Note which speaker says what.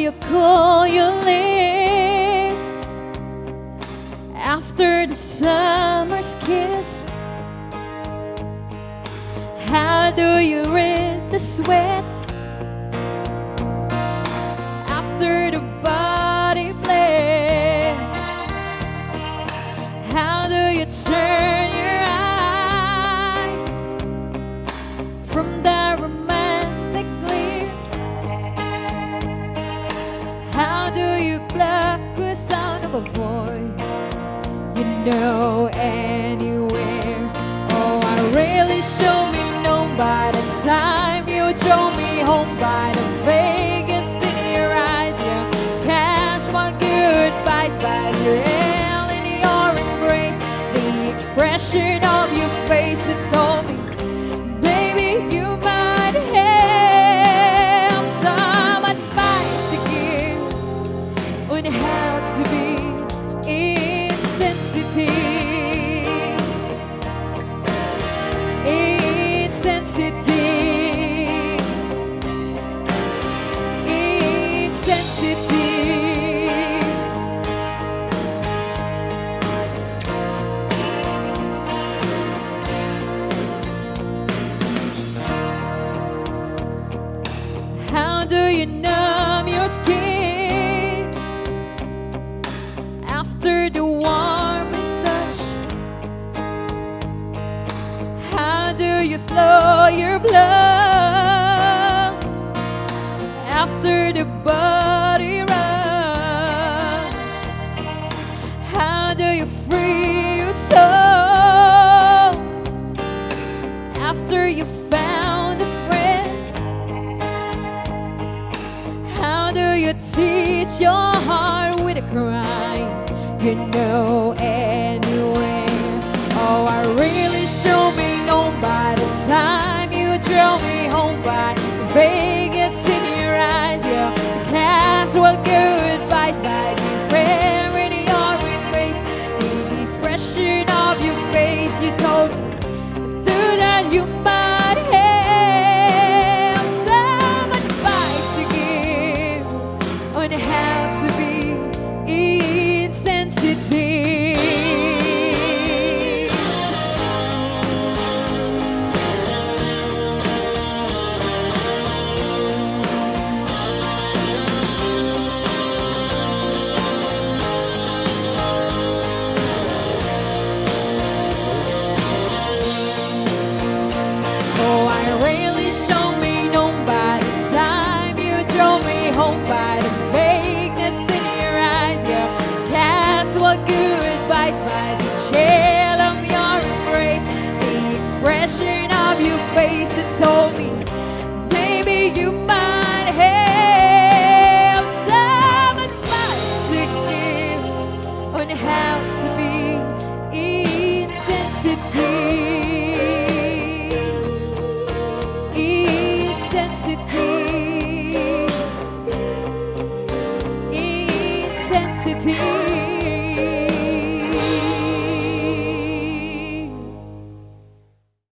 Speaker 1: you call your lips after the summer's kiss? How do you rid the sweat after the body bled? How do you turn your eyes from the romantic glare? How do you pluck the sound of a voice you know anywhere? Oh, I really show me known by the time you drove me home, by the Vegas in your eyes, your casual goodbyes, by the hell in your embrace, the expression of your face that told me, baby, you might have some advice to give on how to be insensitive. Insensitive, insensitive. How do you numb your skin after the warmest touch? How do you slow your blood after the body run? How do you free your soul after you found a friend? How do you teach your heart with a cry you know anyway? Oh, I really show me known by the time you drove me home, by Vegas in your eyes, your casual goodbyes, by the prayer in your embrace, the expression of your face. You told me through that you might have some advice to give on how to be insensitive. Oh, I really show me known by the time you drove me home, by the vagueness in your eyes, your casual goodbyes, by the